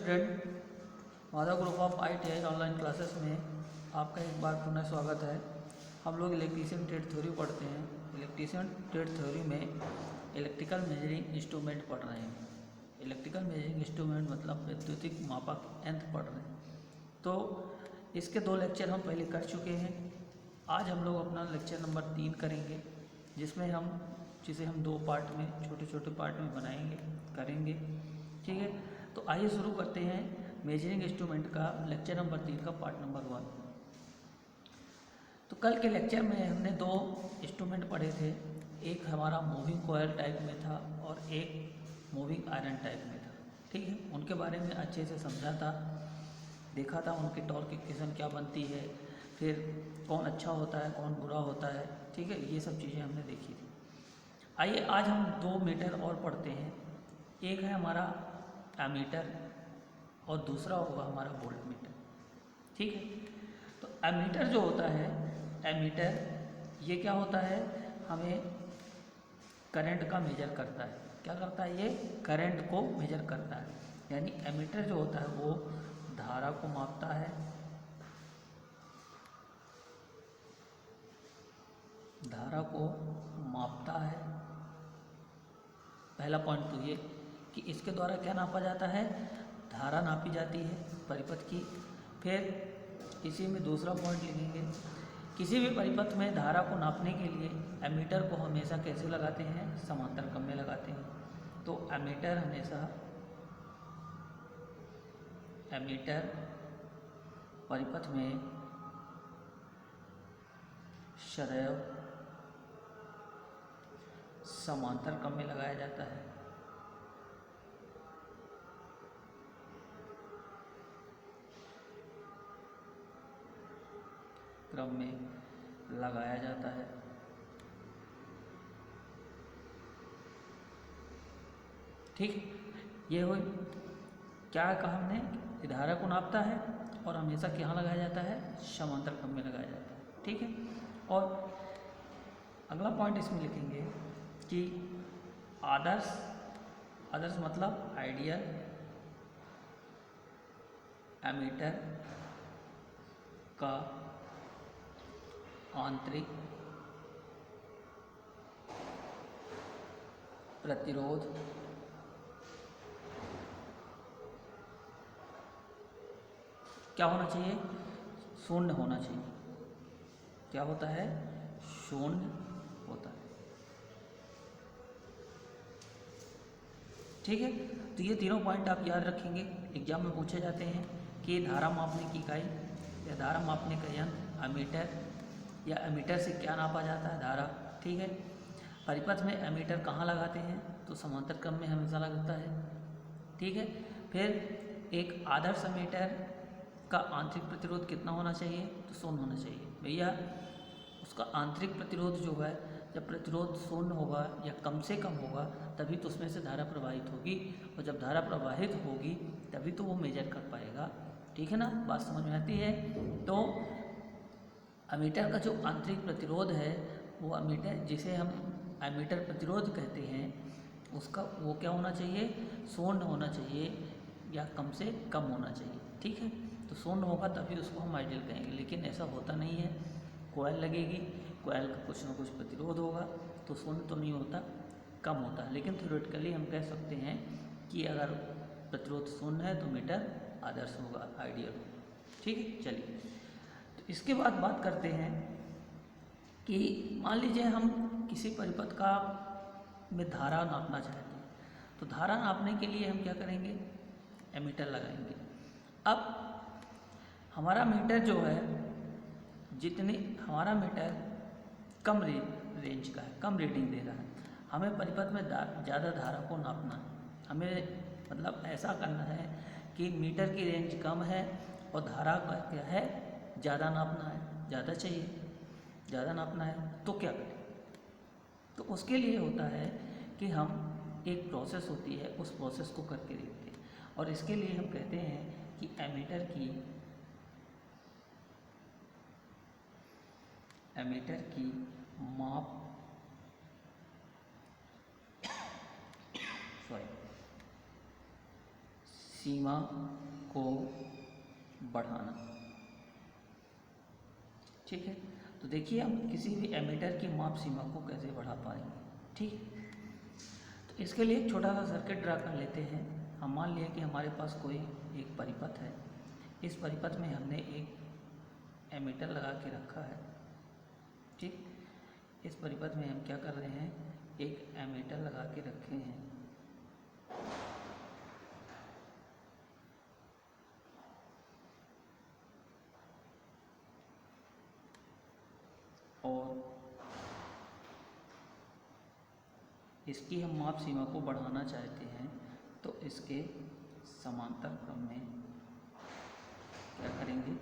Student, Madhav group of ITI online classes में आपका एक बार पुनः स्वागत है। हम लोग इलेक्ट्रीशियन ट्रेड थ्योरी पढ़ते हैं। इलेक्ट्रीशियन ट्रेड थ्योरी में इलेक्ट्रिकल मेजरिंग इंस्ट्रूमेंट पढ़ रहे हैं। इलेक्ट्रिकल मेजरिंग इंस्ट्रूमेंट मतलब वैद्युतिक मापक यंत्र पढ़ रहे हैं। तो इसके 2 लेक्चर हम पहले कर चुके हैं। आज हम लोग अपना लेक्चर नंबर 3 करेंगे, जिसे हम 2 पार्ट में, छोटे छोटे पार्ट में करेंगे। ठीक है, तो आइए शुरू करते हैं मेजरिंग इंस्ट्रूमेंट का लेक्चर नंबर 3 का पार्ट नंबर 1। तो कल के लेक्चर में हमने 2 इंस्ट्रूमेंट पढ़े थे। एक हमारा मूविंग कॉयल टाइप में था और एक मूविंग आयरन टाइप में था। ठीक है, उनके बारे में अच्छे से समझा था, देखा था उनकी टॉर्क इक्वेशन क्या बनती है, फिर कौन अच्छा होता है कौन बुरा होता है। ठीक है, ये सब चीज़ें हमने देखी थी। आइए आज हम 2 मीटर और पढ़ते हैं। एक है हमारा एमीटर और दूसरा होगा हमारा वोल्ट मीटर। ठीक है, तो एमीटर जो होता है, एमीटर ये क्या होता है, हमें करंट का मेजर करता है। क्या करता है? ये करंट को मेजर करता है। यानी एमीटर जो होता है वो धारा को मापता है, धारा को मापता है। पहला पॉइंट तो ये कि इसके द्वारा क्या नापा जाता है, धारा नापी जाती है परिपथ की। फिर इसी में दूसरा पॉइंट लिखेंगे, किसी भी परिपथ में धारा को नापने के लिए एमीटर को हमेशा कैसे लगाते हैं, समांतर क्रम में लगाते हैं। तो एमीटर हमेशा परिपथ में सदैव समांतर क्रम में लगाया जाता है। क्रम में लगाया जाता है। ठीक, ये हुई क्या कहा हमने कि धारा को नापता है और हमेशा कहाँ लगाया जाता है, समांतर क्रम में लगाया जाता है। ठीक है, और अगला पॉइंट इसमें लिखेंगे कि आदर्श मतलब आइडियल एमीटर का आंतरिक प्रतिरोध क्या होना चाहिए, शून्य होना चाहिए। क्या होता है? शून्य होता है। ठीक है, तो ये तीनों पॉइंट आप याद रखेंगे, एग्जाम में पूछे जाते हैं कि धारा मापने की इकाई या धारा मापने का यंत्र एमीटर, या एमीटर से क्या नापा जाता है, धारा। ठीक है, परिपथ में एमीटर कहाँ लगाते हैं, तो समांतर क्रम में हमेशा लगता है। ठीक है, फिर एक आदर्श एमीटर का आंतरिक प्रतिरोध कितना होना चाहिए, तो शून्य होना चाहिए। भैया उसका आंतरिक प्रतिरोध जो है, जब प्रतिरोध शून्य होगा या कम से कम होगा तभी तो उसमें से धारा प्रवाहित होगी, और जब धारा प्रवाहित होगी तभी तो वो मेजर कर पाएगा। ठीक है ना, बात समझ में आती है। तो एमीटर का जो आंतरिक प्रतिरोध है, वो एमीटर जिसे हम एमीटर प्रतिरोध कहते हैं, उसका वो क्या होना चाहिए, शून्य होना चाहिए या कम से कम होना चाहिए। ठीक है, तो शून्य होगा तभी उसको हम आइडियल कहेंगे, लेकिन ऐसा होता नहीं है। कॉयल लगेगी, कॉयल का कुछ ना कुछ प्रतिरोध होगा, तो शून्य तो नहीं होता, कम होता है। लेकिन थ्योरेटिकली हम कह सकते हैं कि अगर प्रतिरोध शून्य है तो मीटर आदर्श होगा, आइडियल होगा। ठीक है, चलिए तो इसके बाद बात करते हैं कि मान लीजिए हम किसी परिपथ का में धारा नापना चाहते हैं, तो धारा नापने के लिए हम क्या करेंगे, एमीटर लगाएंगे। अब हमारा मीटर जो है, हमारा मीटर कम रेंज का है, कम रीडिंग दे रहा है, हमें परिपथ में ज़्यादा धारा को नापना है। हमें मतलब ऐसा करना है कि मीटर की रेंज कम है और धारा का क्या है, ज़्यादा नापना है, ज़्यादा चाहिए, ज़्यादा नापना है, तो क्या करें? तो उसके लिए होता है कि हम एक प्रोसेस होती है, उस प्रोसेस को करके देखते हैं, और इसके लिए हम कहते हैं कि एमीटर की माप सीमा को बढ़ाना। ठीक है, तो देखिए हम किसी भी एमीटर की माप सीमा को कैसे बढ़ा पाएंगे। ठीक, तो इसके लिए एक छोटा सा सर्किट ड्रा कर लेते हैं। हम मान लिए कि हमारे पास कोई एक परिपथ है, इस परिपथ में हमने एक एमीटर लगा के रखा है। ठीक, इस परिपथ में हम क्या कर रहे हैं, एक एमीटर लगा के रखे हैं। और इसकी हम माप सीमा को बढ़ाना चाहते हैं, तो इसके समांतर क्रम में क्या करेंगे,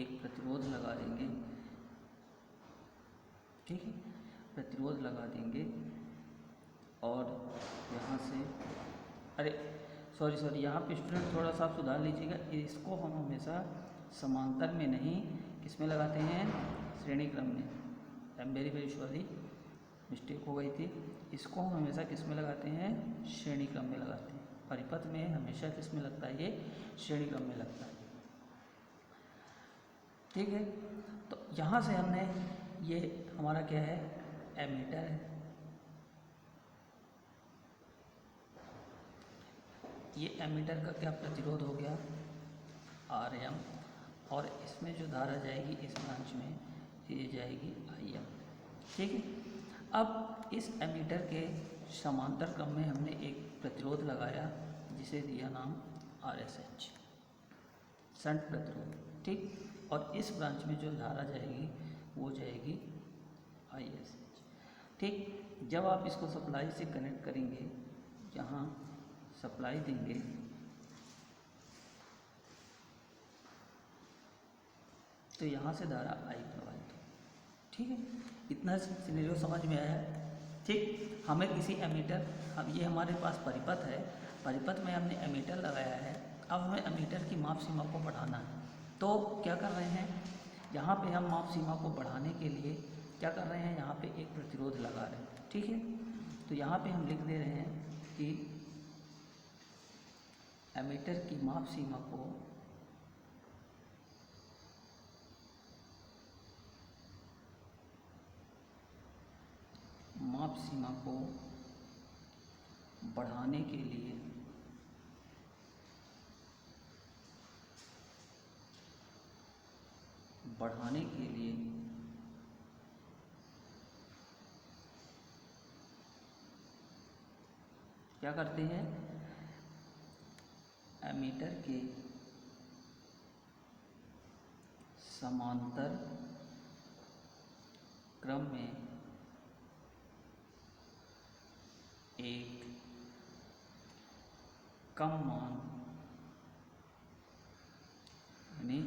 एक प्रतिरोध लगा देंगे। ठीक है, प्रतिरोध लगा देंगे और यहाँ से सॉरी यहाँ पे स्टूडेंट थोड़ा सा सुधार लीजिएगा। इसको हम हमेशा समांतर में नहीं, किस में लगाते हैं, श्रेणी क्रम में। I am very sorry, mistake हो गई थी। इसको हम हमेशा किस में लगाते हैं, श्रेणी क्रम में लगाते हैं। परिपथ में हमेशा किस में लगता है, ये श्रेणी क्रम में लगता है। ठीक है, तो यहाँ से हमने, ये हमारा क्या है, एमीटर है। ये एमीटर का क्या प्रतिरोध हो गया, RM, और इसमें जो धारा जाएगी इस ब्रांच में, ये जाएगी IM। ठीक है, अब इस एमीटर के समांतर क्रम में हमने एक प्रतिरोध लगाया, जिसे दिया नाम RSH, शंट प्रतिरोध। ठीक, और इस ब्रांच में जो धारा जाएगी वो जाएगी ISH। ठीक, जब आप इसको सप्लाई से कनेक्ट करेंगे, यहाँ सप्लाई देंगे, तो यहाँ से धारा I प्रवाहित हो। ठीक है, इतना सिनेरियो समझ में आया। ठीक, हमें किसी एमीटर, अब ये हमारे पास परिपथ है, परिपथ में हमने एमीटर लगाया है। अब हमें एमीटर की माप सीमा को बढ़ाना है, तो क्या कर रहे हैं, यहाँ पे हम माप सीमा को बढ़ाने के लिए क्या कर रहे हैं, यहाँ पे एक प्रतिरोध लगा रहे हैं। ठीक है, तो यहाँ पे हम लिख दे रहे हैं कि एमीटर की माप सीमा को बढ़ाने के लिए क्या करते हैं, एमीटर के समांतर क्रम में एक कम मान, यानी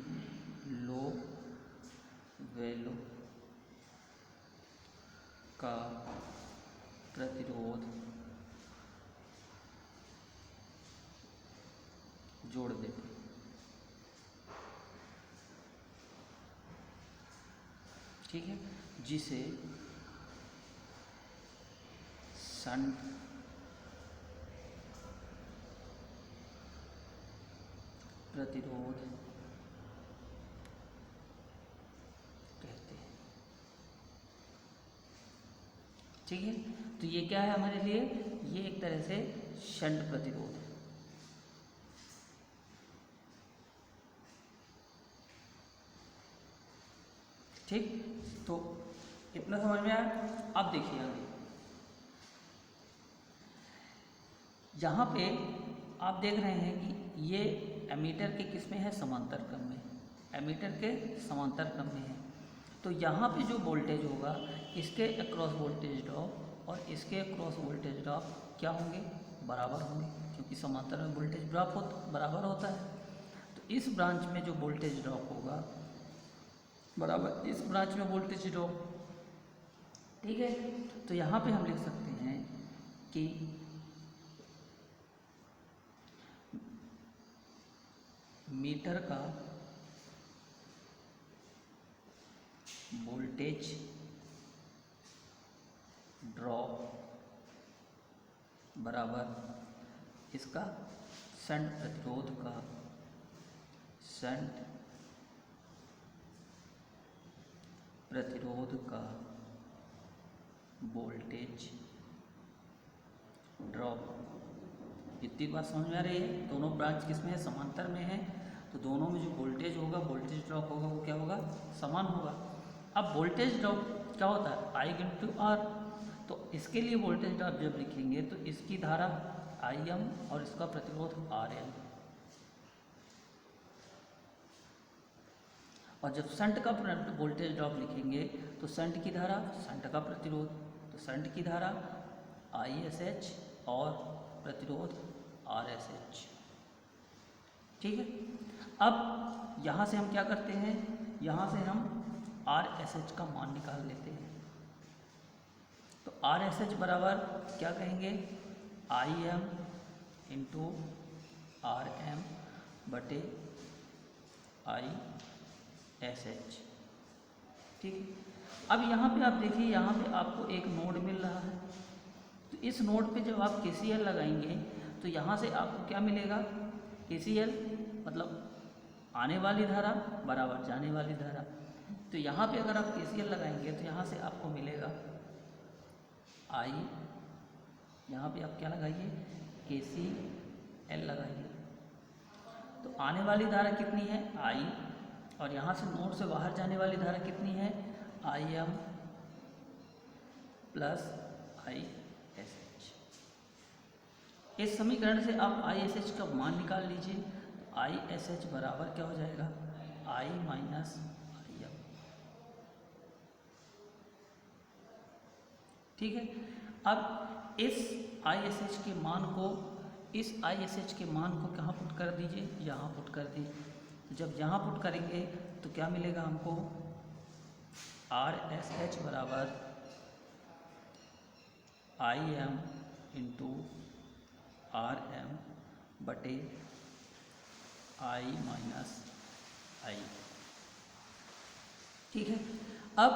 लो वैल्यू का प्रतिरोध जोड़ देते हैं। ठीक है, जिसे शंट प्रतिरोध कहते हैं। ठीक है, तो ये क्या है हमारे लिए, ये एक तरह से शंट प्रतिरोध है। ठीक, तो इतना समझ में आया। अब देखिए आगे, यहाँ पे आप देख रहे हैं कि ये एमीटर के किस में है, समांतर क्रम में, एमीटर के समांतर क्रम में है। तो यहाँ पे जो वोल्टेज होगा, इसके अक्रॉस वोल्टेज ड्रॉप और इसके अक्रॉस वोल्टेज ड्रॉप क्या होंगे, बराबर होंगे, क्योंकि समांतर में वोल्टेज ड्रॉप बराबर होता है। तो इस ब्रांच में जो वोल्टेज ड्रॉप होगा बराबर इस ब्रांच में वोल्टेज ड्रॉप। ठीक है, तो यहाँ पे हम लिख सकते हैं कि मीटर का वोल्टेज ड्रॉप बराबर इसका शंट प्रतिरोध का वोल्टेज ड्रॉप। इतनी बात समझ में आ रही है? दोनों ब्रांच किसमें है? समांतर में है, तो दोनों में जो वोल्टेज होगा, वोल्टेज ड्रॉप होगा, वो क्या होगा? समान होगा। अब वोल्टेज ड्रॉप क्या होता है? I into R. तो इसके लिए वोल्टेज ड्रॉप जब लिखेंगे तो इसकी धारा IM और इसका प्रतिरोध RM, और जब शंट का वोल्टेज ड्रॉप लिखेंगे तो शंट की धारा, शंट का प्रतिरोध, तो शंट की धारा ISH और प्रतिरोध RSH। ठीक है। अब यहाँ से हम क्या करते हैं? यहाँ से हम RSH का मान निकाल लेते हैं। तो RSH बराबर क्या कहेंगे? IM इंटू RM बटे ISH। ठीक। अब यहाँ पे आप देखिए, यहाँ पे आपको एक नोड मिल रहा है, तो इस नोड पे जब आप KCL लगाएंगे तो यहाँ से आपको क्या मिलेगा? KCL मतलब आने वाली धारा बराबर जाने वाली धारा। तो यहाँ पे अगर आप KCL लगाएंगे तो यहाँ से आपको मिलेगा I, यहाँ पे आप क्या लगाइए? KCL लगाइए। तो आने वाली धारा कितनी है? I, और यहाँ से नोड से बाहर जाने वाली धारा कितनी है? IM plus ISH। इस समीकरण से आप ISH का मान निकाल लीजिए। तो ISH बराबर क्या हो जाएगा? I minus IM। ठीक है। अब इस ISH के मान को, इस ISH के मान को कहाँ पुट कर दीजिए? यहाँ पुट कर दीजिए। जब यहाँ पुट करेंगे तो क्या मिलेगा हमको? RSH बराबर IM इंटू RM बटे I माइनस I। ठीक है। अब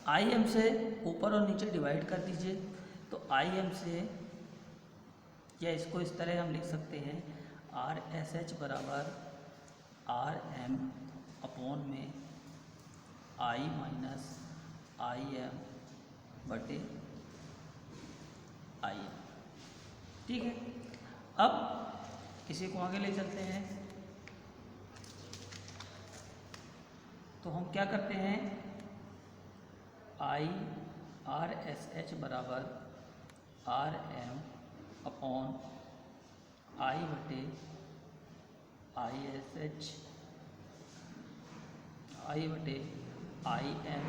IM से ऊपर और नीचे डिवाइड कर दीजिए। तो IM से, या इसको इस तरह हम लिख सकते हैं, RSH बराबर RM अपॉन में I माइनस IM बटे IM। ठीक है। अब इसी को आगे ले चलते हैं। तो हम क्या करते हैं? RSH बराबर RM अपॉन I बटे ISH, I बटे IM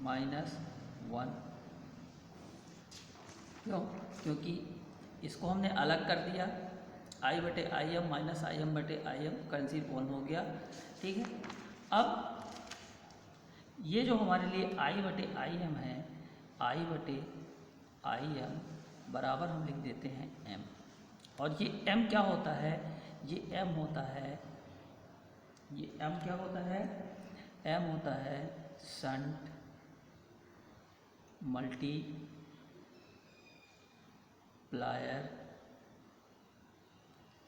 माइनस 1। क्यों? क्योंकि इसको हमने अलग कर दिया। I बटे IM माइनस IM बटे IM कैंसिल ऑन हो गया। ठीक है। अब ये जो हमारे लिए I बटे IM है, I बटे IM बराबर हम लिख देते हैं M। और ये M क्या होता है? ये M होता है, ये M क्या होता है? M होता है shunt multiplier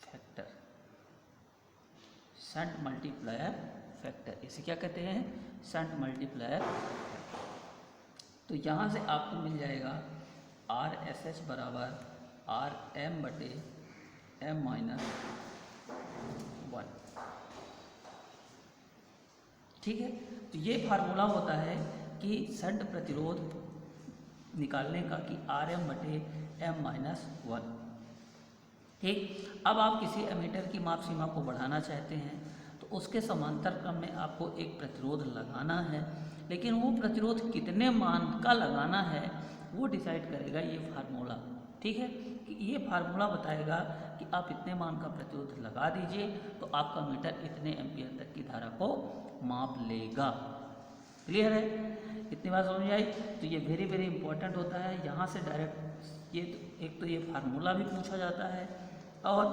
factor. Shunt multiplier factor, इसे क्या कहते हैं? Shunt multiplier. तो यहाँ से आपको मिल जाएगा RSH बराबर RM बटे M माइनस 1। ठीक है। तो ये फार्मूला होता है कि शंट प्रतिरोध निकालने का, कि RM बटे M माइनस 1। ठीक। अब आप किसी एमीटर की माप सीमा को बढ़ाना चाहते हैं तो उसके समांतर क्रम में आपको एक प्रतिरोध लगाना है, लेकिन वो प्रतिरोध कितने मान का लगाना है वो डिसाइड करेगा ये फार्मूला। ठीक है। कि ये फार्मूला बताएगा कि आप इतने मान का प्रतिरोध लगा दीजिए तो आपका मीटर इतने एम्पियर तक की धारा को माप लेगा। क्लियर है? इतनी बात समझ आई? तो ये वेरी वेरी इंपॉर्टेंट होता है। यहाँ से डायरेक्ट ये एक तो ये फार्मूला भी पूछा जाता है, और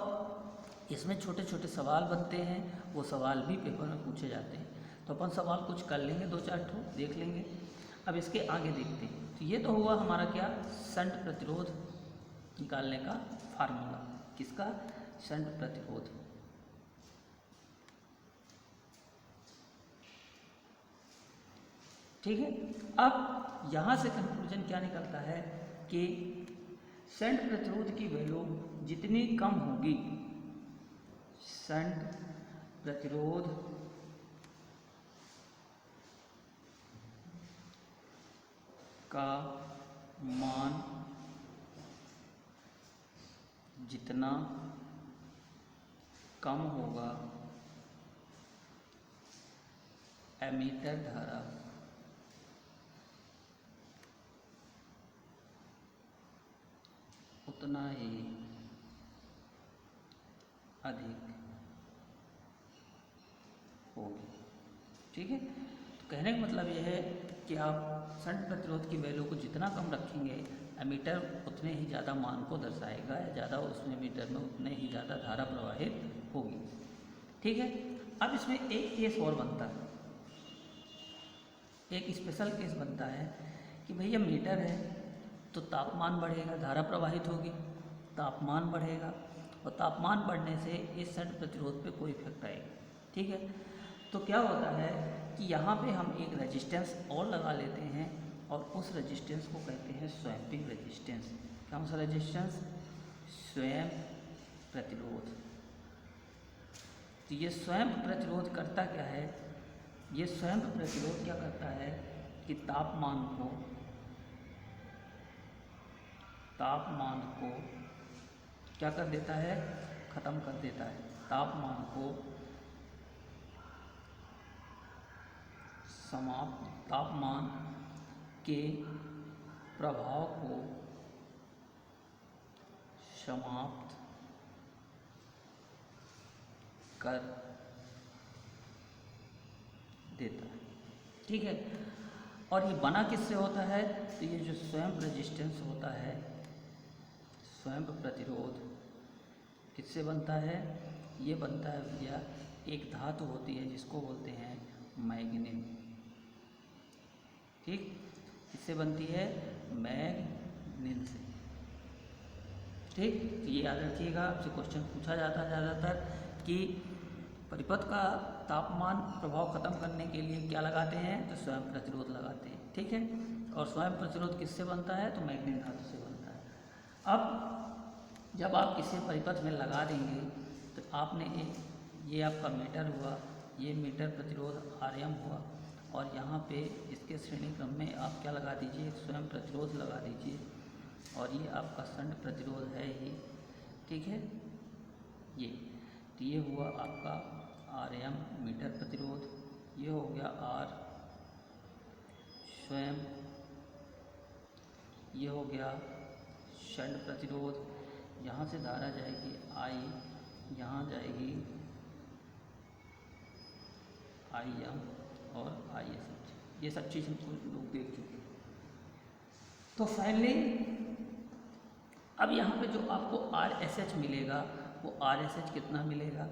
इसमें छोटे छोटे सवाल बनते हैं, वो सवाल भी पेपर में पूछे जाते हैं। तो अपन सवाल कुछ कर लेंगे, 2-4 ठो देख लेंगे। अब इसके आगे देखते हैं। तो ये तो हुआ हमारा क्या? शंट प्रतिरोध निकालने का फार्मूला। किसका? शंट प्रतिरोध। ठीक है। अब यहाँ से कंक्लूजन क्या निकलता है कि शंट प्रतिरोध की वैल्यू जितनी कम होगी, शंट प्रतिरोध का मान जितना कम होगा, एमीटर धारा उतना ही अधिक होगी। ठीक है। तो कहने का मतलब यह है कि आप शंट प्रतिरोध की वैल्यू को जितना कम रखेंगे, एमीटर उतने ही ज़्यादा मान को दर्शाएगा, या ज़्यादा उसमें एमीटर में उतने ही ज़्यादा धारा प्रवाहित होगी। ठीक है। अब इसमें एक केस और बनता है, एक स्पेशल केस बनता है कि भैया मीटर है तो तापमान बढ़ेगा, धारा प्रवाहित होगी, तापमान बढ़ेगा, और तापमान बढ़ने से इस शंट प्रतिरोध पे कोई इफेक्ट आएगा। ठीक है। तो क्या होता है कि यहाँ पे हम एक रेजिस्टेंस और लगा लेते हैं, और उस रेजिस्टेंस को कहते हैं स्वैम्पिंग रेजिस्टेंस। कौन सा रेजिस्टेंस? स्वयं प्रतिरोध। तो ये स्वयं प्रतिरोध करता क्या है? ये स्वयं प्रतिरोध क्या करता है कि तापमान को क्या कर देता है? ख़त्म कर देता है। तापमान को समाप्त, तापमान के प्रभाव को समाप्त कर देता है। ठीक है। और ये बना किससे होता है? तो ये जो स्वयं रेजिस्टेंस होता है, स्वयं प्रतिरोध, किससे बनता है? ये बनता है भैया, एक धातु होती है जिसको बोलते हैं मैग्नीन। ठीक, किससे बनती है? मैग्नीन से। ठीक, तो ये याद रखिएगा, आपसे क्वेश्चन पूछा जाता है ज़्यादातर कि परिपथ का तापमान प्रभाव खत्म करने के लिए क्या लगाते हैं? तो स्वयं प्रतिरोध लगाते हैं। ठीक है। और स्वयं प्रतिरोध किससे बनता है? तो मैग्नीन धातु से बनता है। अब जब आप किसी परिपथ में लगा देंगे तो आपने ये आपका मीटर हुआ, ये मीटर प्रतिरोध RM हुआ, और यहाँ पे इसके श्रेणी क्रम में आप क्या लगा दीजिए? स्वयं प्रतिरोध लगा दीजिए, और ये आपका शंट प्रतिरोध है ही। ठीक है। ये तो ये हुआ आपका RM मीटर प्रतिरोध, ये हो गया R स्वयं, ये हो गया शंट प्रतिरोध। यहाँ से धारा जाएगी I, यहाँ जाएगी IM और ISH। ये सब चीज़ हम लोग देख चुके हैं। तो फाइनली अब यहाँ पे जो आपको RSH मिलेगा, वो RSH कितना मिलेगा?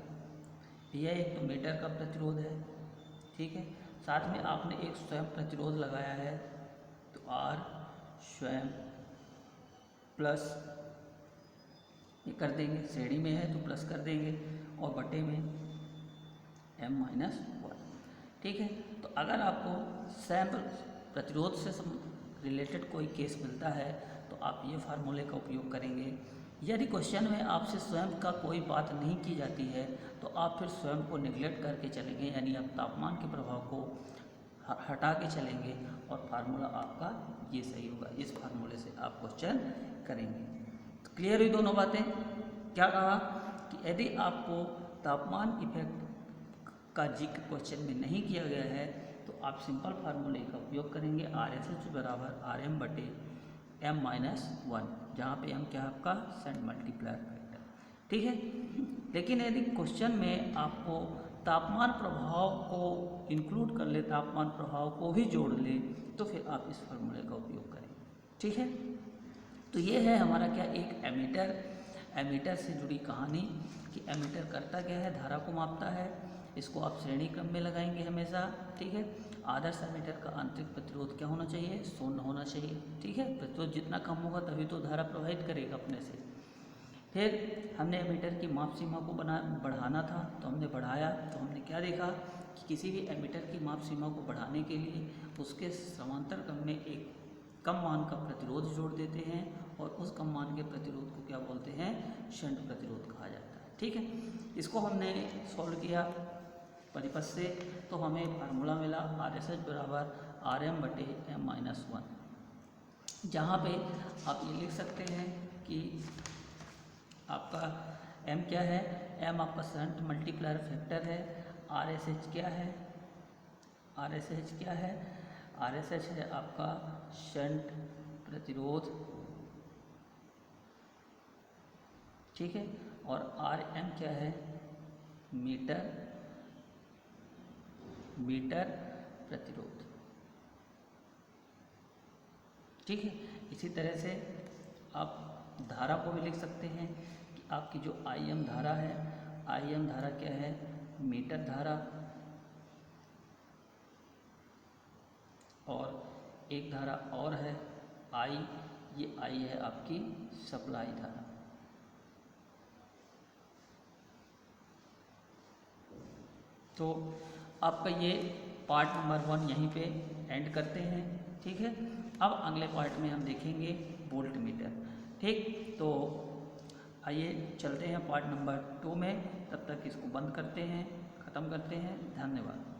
यह एक तो मीटर का प्रतिरोध है। ठीक है। साथ में आपने एक स्वयं प्रतिरोध लगाया है, तो R स्वयं प्लस ये कर देंगे, श्रेणी में है तो प्लस कर देंगे, और बटे में M-1। ठीक है। तो अगर आपको स्वयं प्रतिरोध से रिलेटेड कोई केस मिलता है तो आप ये फार्मूले का उपयोग करेंगे। यदि क्वेश्चन में आपसे स्वयं का कोई बात नहीं की जाती है तो आप फिर स्वयं को निगलेक्ट करके चलेंगे, यानी आप तापमान के प्रभाव को हटा के चलेंगे, और फार्मूला आपका ये सही होगा। इस फार्मूले से आप क्वेश्चन करेंगे। तो क्लियर हुई दोनों बातें? क्या कहा कि यदि आपको तापमान इफेक्ट का जिक्र क्वेश्चन में नहीं किया गया है तो आप सिंपल फार्मूले का उपयोग करेंगे, RSH बराबर RM बटे M-1, जहाँ पे M क्या है आपका? Shunt multiplier factor. ठीक है। लेकिन यदि क्वेश्चन में आपको तापमान प्रभाव को इंक्लूड कर ले, तापमान प्रभाव को भी जोड़ ले, तो फिर आप इस फार्मूले का उपयोग करें। ठीक है। तो ये है हमारा क्या? एक एमीटर से जुड़ी कहानी कि एमीटर करता क्या है? धारा को मापता है। इसको आप श्रेणी क्रम में लगाएंगे हमेशा। ठीक है। आदर्श एमीटर का आंतरिक प्रतिरोध क्या होना चाहिए? 0 होना चाहिए। ठीक है। प्रतिरोध जितना कम होगा तभी तो धारा प्रवाहित करेगा अपने से। फिर हमने एमीटर की माप सीमा को बढ़ाना था, तो हमने बढ़ाया। तो हमने क्या देखा कि किसी भी एमीटर की माप सीमा को बढ़ाने के लिए उसके समांतर क्रम में एक कम मान का प्रतिरोध जोड़ देते हैं, और उस कम मान के प्रतिरोध को क्या बोलते हैं, शंट प्रतिरोध कहा जाता है। ठीक है, इसको हमने सॉल्व किया परिपथ से, तो हमें फार्मूला मिला RSH बराबर RM/M-1, जहाँ पे आप ये लिख सकते हैं कि आपका M क्या है, M आपका शंट मल्टीप्लायर फैक्टर है, RSH क्या है, RSH क्या है, RSH है आपका शंट प्रतिरोध, ठीक है, और RM क्या है, मीटर प्रतिरोध। ठीक है, इसी तरह से आप धारा को भी लिख सकते हैं कि आपकी जो IM धारा है, IM धारा क्या है, मीटर धारा, और एक धारा और है I, ये I है आपकी सप्लाई धारा। तो आपका ये पार्ट नंबर 1 यहीं पे एंड करते हैं। ठीक है, अब अगले पार्ट में हम देखेंगे वोल्ट मीटर। ठीक, तो आइए चलते हैं पार्ट नंबर 2 में, तब तक इसको बंद करते हैं, ख़त्म करते हैं। धन्यवाद।